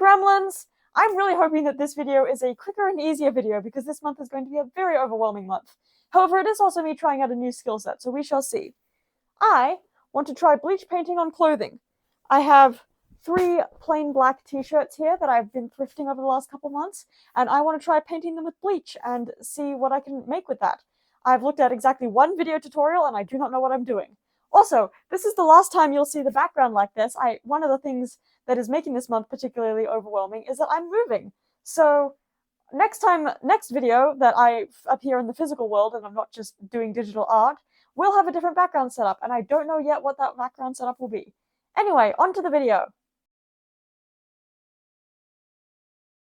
Gremlins! I'm really hoping that this video is a quicker and easier video because this month is going to be a very overwhelming month. However, it is also me trying out a new skill set, so we shall see. I want to try bleach painting on clothing. I have 3 plain black t-shirts here that I've been thrifting over the last couple months, and I want to try painting them with bleach and see what I can make with that. I've looked at exactly 1 video tutorial and I do not know what I'm doing. Also, this is the last time you'll see the background like this. One of the things that is making this month particularly overwhelming is that I'm moving. So next video that I appear in the physical world and I'm not just doing digital art, we'll have a different background setup, and I don't know yet what that background setup will be. Anyway, on to the video.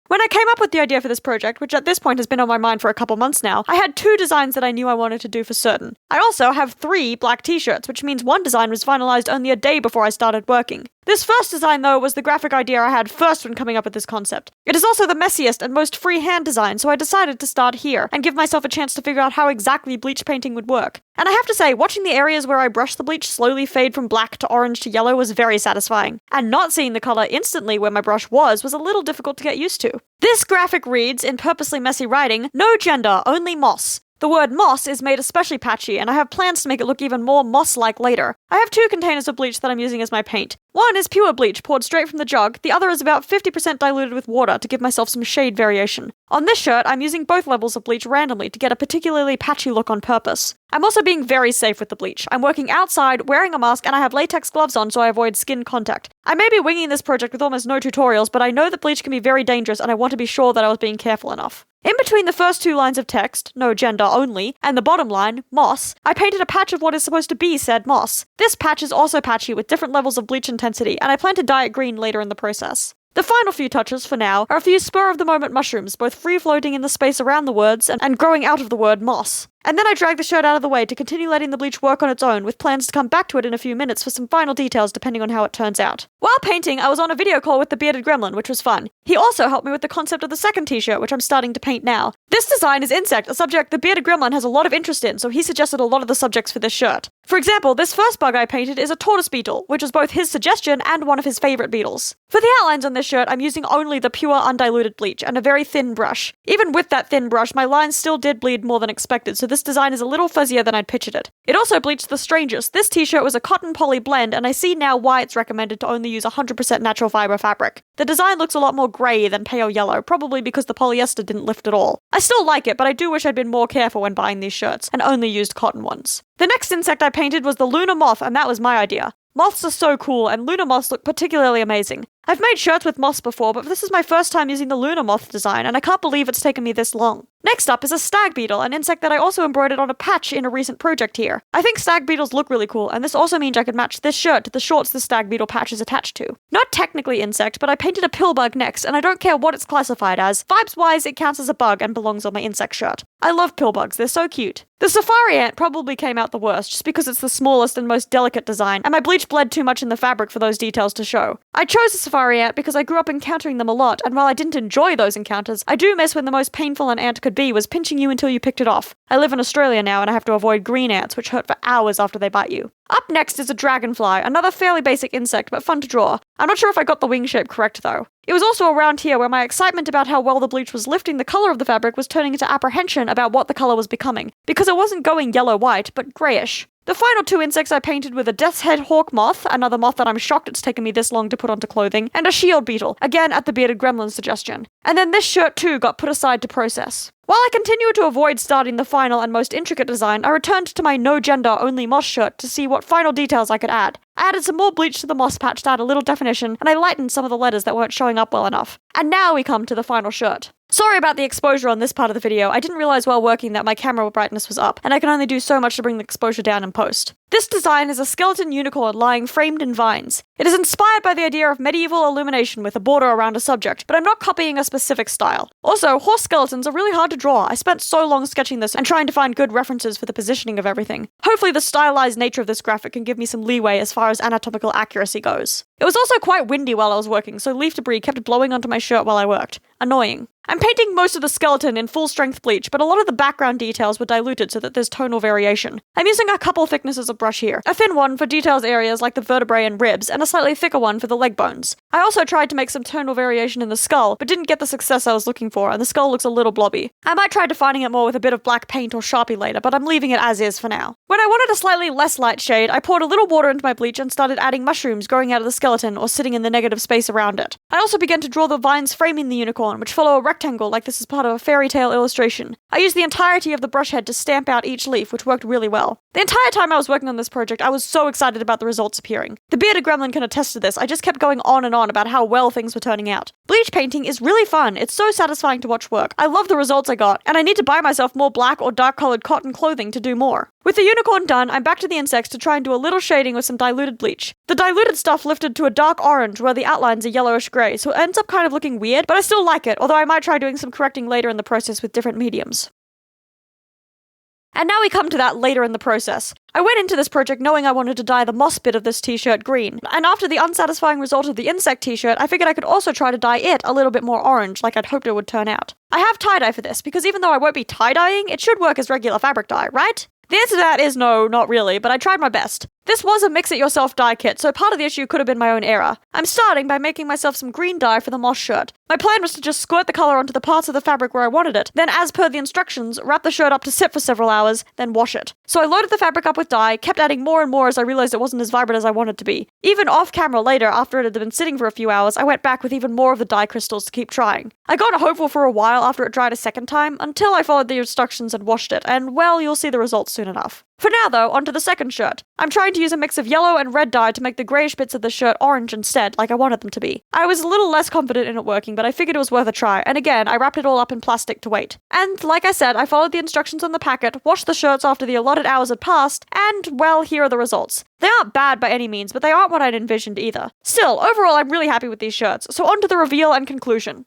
When I came up with the idea for this project, which at this point has been on my mind for a couple months now, I had 2 designs that I knew I wanted to do for certain. I also have 3 black t-shirts, which means one design was finalized only a day before I started working. This first design, though, was the graphic idea I had first when coming up with this concept. It is also the messiest and most freehand design, so I decided to start here and give myself a chance to figure out how exactly bleach painting would work. And I have to say, watching the areas where I brushed the bleach slowly fade from black to orange to yellow was very satisfying. And not seeing the color instantly where my brush was a little difficult to get used to. This graphic reads, in purposely messy writing, "No gender, only moss." The word moss is made especially patchy, and I have plans to make it look even more moss-like later. I have 2 containers of bleach that I'm using as my paint. One is pure bleach, poured straight from the jug. The other is about 50% diluted with water to give myself some shade variation. On this shirt, I'm using both levels of bleach randomly to get a particularly patchy look on purpose. I'm also being very safe with the bleach. I'm working outside, wearing a mask, and I have latex gloves on so I avoid skin contact. I may be winging this project with almost no tutorials, but I know that bleach can be very dangerous, and I want to be sure that I was being careful enough. In between the first 2 lines of text, "No gender only," and the bottom line, "moss," I painted a patch of what is supposed to be said moss. This patch is also patchy with different levels of bleach intensity, and I plan to dye it green later in the process. The final few touches, for now, are a few spur-of-the-moment mushrooms, both free-floating in the space around the words and growing out of the word moss. And then I drag the shirt out of the way to continue letting the bleach work on its own, with plans to come back to it in a few minutes for some final details depending on how it turns out. While painting, I was on a video call with the bearded gremlin, which was fun. He also helped me with the concept of the second t-shirt, which I'm starting to paint now. This design is insect, a subject the bearded gremlin has a lot of interest in, so he suggested a lot of the subjects for this shirt. For example, this first bug I painted is a tortoise beetle, which is both his suggestion and one of his favorite beetles. For the outlines on this shirt, I'm using only the pure undiluted bleach and a very thin brush. Even with that thin brush, my lines still did bleed more than expected, so this design is a little fuzzier than I'd pictured it. It also bleached the strangest. This t-shirt was a cotton poly blend, and I see now why it's recommended to only use 100% natural fiber fabric. The design looks a lot more grey than pale yellow, probably because the polyester didn't lift at all. I still like it, but I do wish I'd been more careful when buying these shirts, and only used cotton ones. The next insect I painted was the lunar moth, and that was my idea. Moths are so cool, and lunar moths look particularly amazing. I've made shirts with moths before, but this is my first time using the lunar moth design, and I can't believe it's taken me this long. Next up is a stag beetle, an insect that I also embroidered on a patch in a recent project here. I think stag beetles look really cool, and this also means I could match this shirt to the shorts the stag beetle patch is attached to. Not technically insect, but I painted a pill bug next, and I don't care what it's classified as. Vibes-wise, it counts as a bug and belongs on my insect shirt. I love pill bugs, they're so cute. The safari ant probably came out the worst, just because it's the smallest and most delicate design, and my bleach bled too much in the fabric for those details to show. I chose the safari ant because I grew up encountering them a lot, and while I didn't enjoy those encounters, I do miss when the most painful an ant could be was pinching you until you picked it off. I live in Australia now, and I have to avoid green ants, which hurt for hours after they bite you. Up next is a dragonfly, another fairly basic insect, but fun to draw. I'm not sure if I got the wing shape correct, though. It was also around here where my excitement about how well the bleach was lifting the color of the fabric was turning into apprehension about what the color was becoming, because it wasn't going yellow-white, but grayish. The final 2 insects I painted were the death's head hawk moth, another moth that I'm shocked it's taken me this long to put onto clothing, and a shield beetle, again at the bearded gremlin's suggestion. And then this shirt too got put aside to process. While I continued to avoid starting the final and most intricate design, I returned to my no gender only moss shirt to see what final details I could add. I added some more bleach to the moss patch to add a little definition, and I lightened some of the letters that weren't showing up well enough. And now we come to the final shirt. Sorry about the exposure on this part of the video. I didn't realize while working that my camera brightness was up, and I can only do so much to bring the exposure down in post. This design is a skeleton unicorn lying framed in vines. It is inspired by the idea of medieval illumination with a border around a subject, but I'm not copying a specific style. Also, horse skeletons are really hard to draw. I spent so long sketching this and trying to find good references for the positioning of everything. Hopefully the stylized nature of this graphic can give me some leeway as far as anatomical accuracy goes. It was also quite windy while I was working, so leaf debris kept blowing onto my shirt while I worked. Annoying. I'm painting most of the skeleton in full-strength bleach, but a lot of the background details were diluted so that there's tonal variation. I'm using a couple thicknesses of brush here. A thin one for details areas like the vertebrae and ribs, and a slightly thicker one for the leg bones. I also tried to make some tonal variation in the skull, but didn't get the success I was looking for, and the skull looks a little blobby. I might try defining it more with a bit of black paint or Sharpie later, but I'm leaving it as is for now. When I wanted a slightly less light shade, I poured a little water into my bleach and started adding mushrooms growing out of the skeleton or sitting in the negative space around it. I also began to draw the vines framing the unicorn, which follow a rectangle like this is part of a fairy tale illustration. I used the entirety of the brush head to stamp out each leaf, which worked really well. The entire time I was working on this project, I was so excited about the results appearing. The bearded gremlin can attest to this. I just kept going on and on about how well things were turning out. Bleach painting is really fun. It's so satisfying to watch work. I love the results I got, and I need to buy myself more black or dark colored cotton clothing to do more. With the unicorn done, I'm back to the insects to try and do a little shading with some diluted bleach. The diluted stuff lifted to a dark orange where the outlines are yellowish grey, so it ends up kind of looking weird, but I still like it, although I might try doing some correcting later in the process with different mediums. And now we come to that later in the process. I went into this project knowing I wanted to dye the moss bit of this t-shirt green, and after the unsatisfying result of the insect t-shirt, I figured I could also try to dye it a little bit more orange, like I'd hoped it would turn out. I have tie-dye for this, because even though I won't be tie-dyeing, it should work as regular fabric dye, right? The answer to that is no, not really, but I tried my best. This was a mix-it-yourself dye kit, so part of the issue could have been my own error. I'm starting by making myself some green dye for the moss shirt. My plan was to just squirt the colour onto the parts of the fabric where I wanted it, then as per the instructions, wrap the shirt up to sit for several hours, then wash it. So I loaded the fabric up with dye, kept adding more and more as I realised it wasn't as vibrant as I wanted to be. Even off camera later, after it had been sitting for a few hours, I went back with even more of the dye crystals to keep trying. I got hopeful for a while after it dried a second time, until I followed the instructions and washed it, and well, you'll see the results soon enough. For now though, onto the second shirt. I'm trying to use a mix of yellow and red dye to make the greyish bits of the shirt orange instead, like I wanted them to be. I was a little less confident in it working, but I figured it was worth a try, and again, I wrapped it all up in plastic to wait. And like I said, I followed the instructions on the packet, washed the shirts after the allotted hours had passed, and well, here are the results. They aren't bad by any means, but they aren't what I'd envisioned either. Still, overall I'm really happy with these shirts, so on to the reveal and conclusion.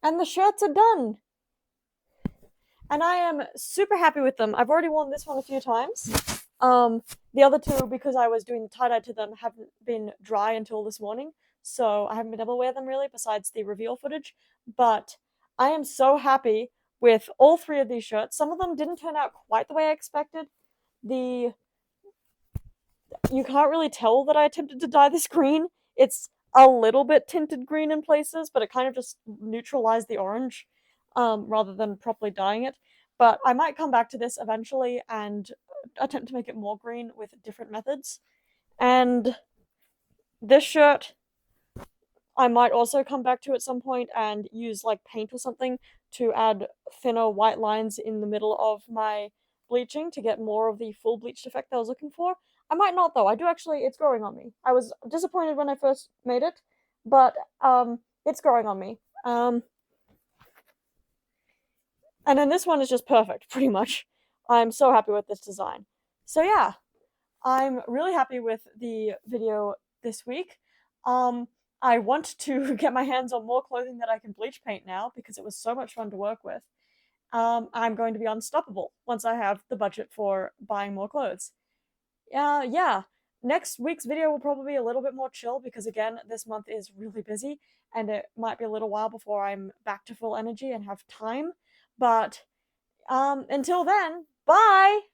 And the shirts are done! And I am super happy with them. I've already worn this one a few times. The other two, because I was doing the tie-dye to them, haven't been dry until this morning, so I haven't been able to wear them really, besides the reveal footage. But I am so happy with all three of these shirts. Some of them didn't turn out quite the way I expected. You can't really tell that I attempted to dye this green. It's a little bit tinted green in places, but it kind of just neutralized the orange, rather than properly dyeing it. But I might come back to this eventually and attempt to make it more green with different methods. And this shirt, I might also come back to at some point and use like paint or something to add thinner white lines in the middle of my bleaching to get more of the full bleached effect that I was looking for. I might not though. I do actually, it's growing on me. I was disappointed when I first made it, but it's growing on me. And then this one is just perfect, pretty much. I'm so happy with this design. So yeah, I'm really happy with the video this week. Um, I want to get my hands on more clothing that I can bleach paint now because it was so much fun to work with. I'm going to be unstoppable once I have the budget for buying more clothes. Yeah. Next week's video will probably be a little bit more chill because again, this month is really busy and it might be a little while before I'm back to full energy and have time. But until then, bye.